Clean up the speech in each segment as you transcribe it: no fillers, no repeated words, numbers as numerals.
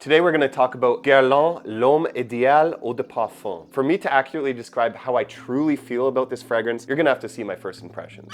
Today we're going to talk about Guerlain L'Homme Ideal Eau De Parfum. For me to accurately describe how I truly feel about this fragrance, you're going to have to see my first impressions.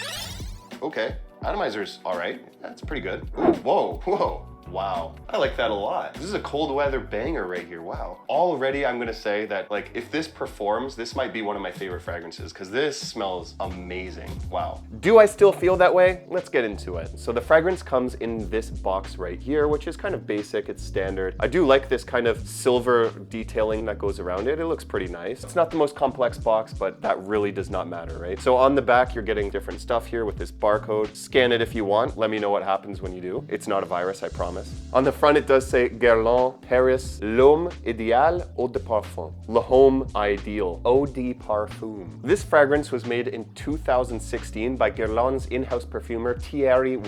Okay, atomizer's all right. That's pretty good. Ooh, whoa. Wow, I like that a lot. This is a cold weather banger right here, wow. Already I'm gonna say that, like, if this performs, this might be one of my favorite fragrances because this smells amazing, wow. Do I still feel that way? Let's get into it. So the fragrance comes in this box right here, which is kind of basic, it's standard. I do like this kind of silver detailing that goes around it. It looks pretty nice. It's not the most complex box, but that really does not matter, right? So on the back, you're getting different stuff here with this barcode. Scan it if you want. Let me know what happens when you do. It's not a virus, I promise. On the front, it does say Guerlain Paris L'Homme Ideal Eau De Parfum. L'Homme Ideal Eau De Parfum. This fragrance was made in 2016 by Guerlain's in-house perfumer Thierry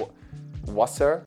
Wasser.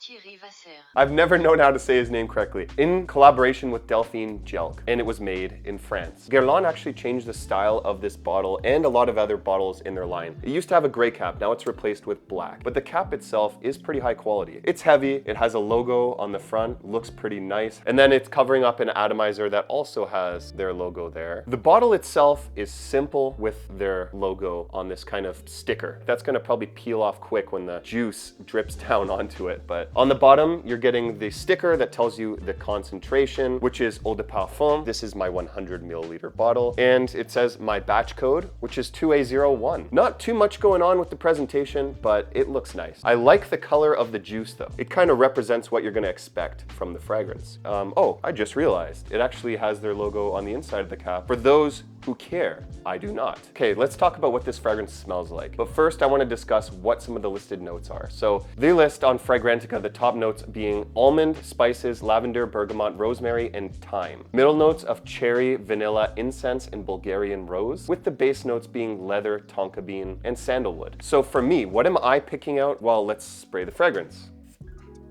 I've never known how to say his name correctly. In collaboration with Delphine Jelk, and it was made in France. Guerlain actually changed the style of this bottle and a lot of other bottles in their line. It used to have a gray cap, now it's replaced with black. But the cap itself is pretty high quality. It's heavy, it has a logo on the front, looks pretty nice. And then it's covering up an atomizer that also has their logo there. The bottle itself is simple with their logo on this kind of sticker. That's gonna probably peel off quick when the juice drips down onto it. But on the bottom, you're getting the sticker that tells you the concentration, which is Eau De Parfum. This is my 100 milliliter bottle. And it says my batch code, which is 2A01. Not too much going on with the presentation, but it looks nice. I like the color of the juice though. It kind of represents what you're gonna expect from the fragrance. Oh, I just realized it actually has their logo on the inside of the cap. For those who care, I do not. Okay, let's talk about what this fragrance smells like. But first, I want to discuss what some of the listed notes are. So they list on Fragrantica the top notes being almond, spices, lavender, bergamot, rosemary, and thyme. Middle notes of cherry, vanilla, incense, and Bulgarian rose, with the base notes being leather, tonka bean, and sandalwood. So for me, what am I picking out? Well, let's spray the fragrance.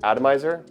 Atomizer,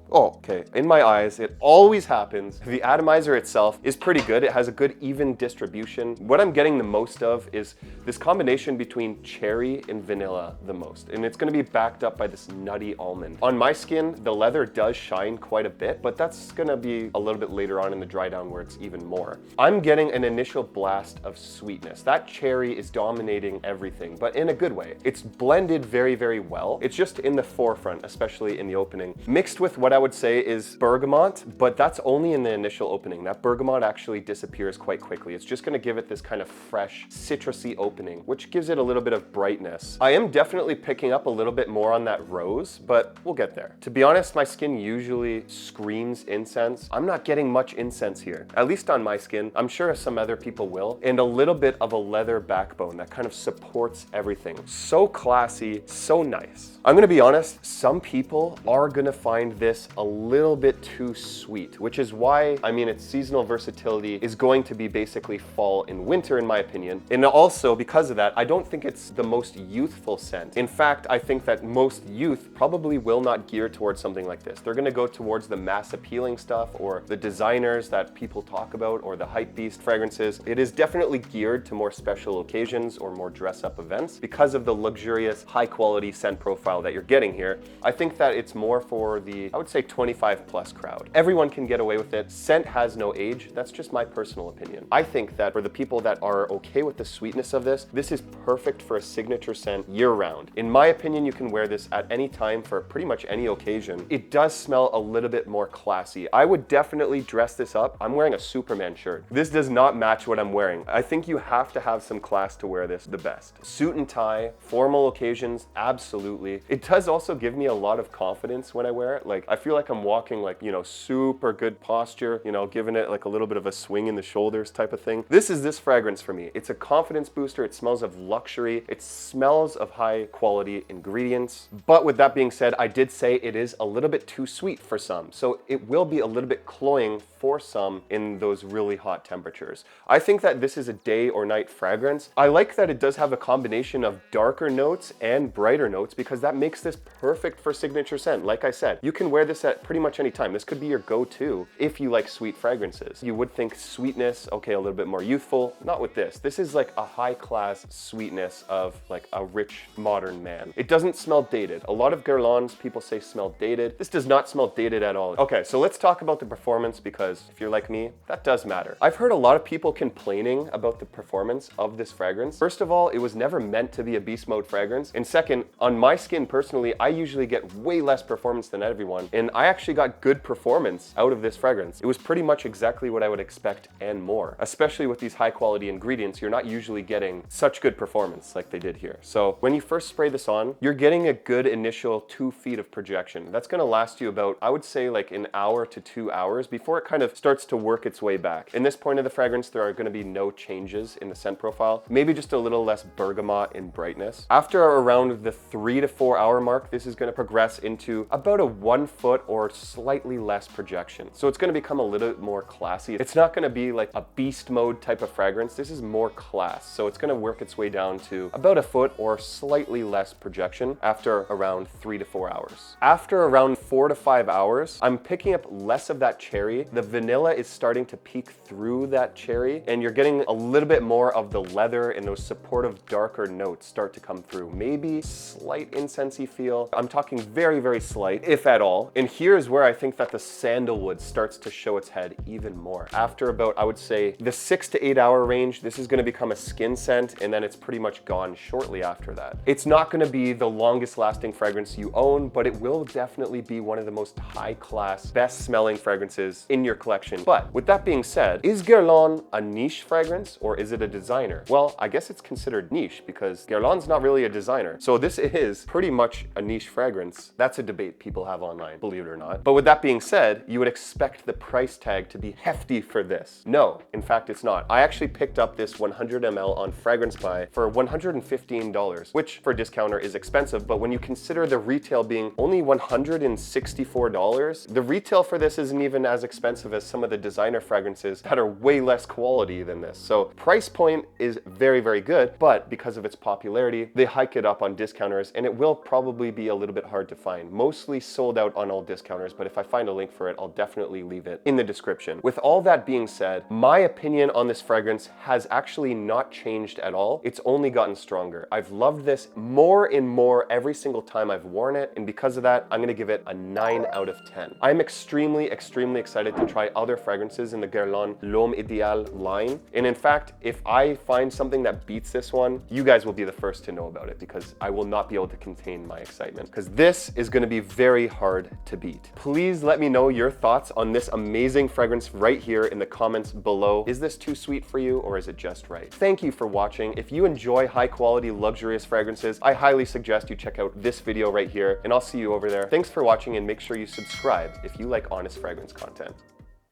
okay. In my eyes, it always happens. The atomizer itself is pretty good. It has a good even distribution. What I'm getting the most of is this combination between cherry and vanilla the most. And it's gonna be backed up by this nutty almond. On my skin, the leather does shine quite a bit, but that's gonna be a little bit later on in the dry down where it's even more. I'm getting an initial blast of sweetness. That cherry is dominating everything, but in a good way. It's blended very, very well. It's just in the forefront, especially in the opening, mixed with what I would say is bergamot, but that's only in the initial opening. That bergamot actually disappears quite quickly. It's just gonna give it this kind of fresh, citrusy opening, which gives it a little bit of brightness. I am definitely picking up a little bit more on that rose, but we'll get there. To be honest, my skin usually screams incense. I'm not getting much incense here, at least on my skin. I'm sure some other people will. And a little bit of a leather backbone that kind of supports everything. So classy, so nice. I'm gonna be honest, some people are gonna find this a little bit too sweet, which is why, its seasonal versatility is going to be basically fall and winter in my opinion. And also because of that, I don't think it's the most youthful scent. In fact, I think that most youth probably will not gear towards something like this. They're gonna go towards the mass appealing stuff or the designers that people talk about or the hype beast fragrances. It is definitely geared to more special occasions or more dress up events because of the luxurious high quality scent profile that you're getting here. I think that it's more for the, I would say 25 plus crowd. Everyone can get away with it. Scent has no age. That's just my personal opinion. I think that for the people that are okay with the sweetness of this, this is perfect for a signature scent year round. In my opinion, you can wear this at any time for pretty much any occasion. It does smell a little bit more classy. I would definitely dress this up. I'm wearing a Superman shirt. This does not match what I'm wearing. I think you have to have some class to wear this the best. Suit and tie, formal occasions, absolutely. It does also give me a lot of confidence when I wear it. Like, I feel like I'm walking like, super good posture, giving it like a little bit of a swing in the shoulders type of thing. This is this fragrance for me. It's a confidence booster. It smells of luxury. It smells of high quality ingredients. But with that being said, I did say it is a little bit too sweet for some. So it will be a little bit cloying for some in those really hot temperatures. I think that this is a day or night fragrance. I like that it does have a combination of darker notes and brighter notes because that makes this perfect for signature scent. Like I said, you can wear this this at pretty much any time. This could be your go-to if you like sweet fragrances. You would think sweetness, okay, a little bit more youthful. Not with this. This is like a high-class sweetness of like a rich modern man. It doesn't smell dated. A lot of Guerlains, people say smell dated. This does not smell dated at all. Okay, so let's talk about the performance, because if you're like me, that does matter. I've heard a lot of people complaining about the performance of this fragrance. First of all, it was never meant to be a beast mode fragrance. And second, on my skin personally, I usually get way less performance than everyone. And I actually got good performance out of this fragrance. It was pretty much exactly what I would expect and more. Especially with these high quality ingredients, you're not usually getting such good performance like they did here. So when you first spray this on, you're getting a good initial 2 feet of projection. That's gonna last you about, I would say, like an hour to 2 hours before it kind of starts to work its way back. In this point of the fragrance, there are gonna be no changes in the scent profile, maybe just a little less bergamot in brightness. After around the 3 to 4 hour mark, this is gonna progress into about a 1 foot or slightly less projection. So it's gonna become a little bit more classy. It's not gonna be like a beast mode type of fragrance. This is more class. So it's gonna work its way down to about a foot or slightly less projection after around 3 to 4 hours. After around 4 to 5 hours, I'm picking up less of that cherry. The vanilla is starting to peek through that cherry, and you're getting a little bit more of the leather and those supportive darker notes start to come through. Maybe slight incensey feel. I'm talking very, very slight, if at all. And here's where I think that the sandalwood starts to show its head even more. After about, I would say, the 6 to 8 hour range, this is gonna become a skin scent, and then it's pretty much gone shortly after that. It's not gonna be the longest lasting fragrance you own, but it will definitely be one of the most high class, best smelling fragrances in your collection. But with that being said, is Guerlain a niche fragrance or is it a designer? Well, I guess it's considered niche because Guerlain's not really a designer. So this is pretty much a niche fragrance. That's a debate people have online, believe it or not. But with that being said, you would expect the price tag to be hefty for this. No, in fact, it's not. I actually picked up this 100 ml on Fragrance Buy for $115, which for a discounter is expensive, but when you consider the retail being only $164, the retail for this isn't even as expensive as some of the designer fragrances that are way less quality than this. So price point is very, very good, but because of its popularity, they hike it up on discounters, and it will probably be a little bit hard to find. Mostly sold out on all discounters, but if I find a link for it, I'll definitely leave it in the description. With all that being said, my opinion on this fragrance has actually not changed at all. It's only gotten stronger. I've loved this more and more every single time I've worn it, and because of that, I'm gonna give it a 9 out of 10. I'm extremely, extremely excited to try other fragrances in the Guerlain L'Homme Ideal line. And in fact, if I find something that beats this one, you guys will be the first to know about it, because I will not be able to contain my excitement, because this is gonna be very hard to beat. Please let me know your thoughts on this amazing fragrance right here in the comments below. Is this too sweet for you, or is it just right? Thank you for watching. If you enjoy high quality, luxurious fragrances, I highly suggest you check out this video right here, and I'll see you over there. Thanks for watching, and make sure you subscribe if you like honest fragrance content.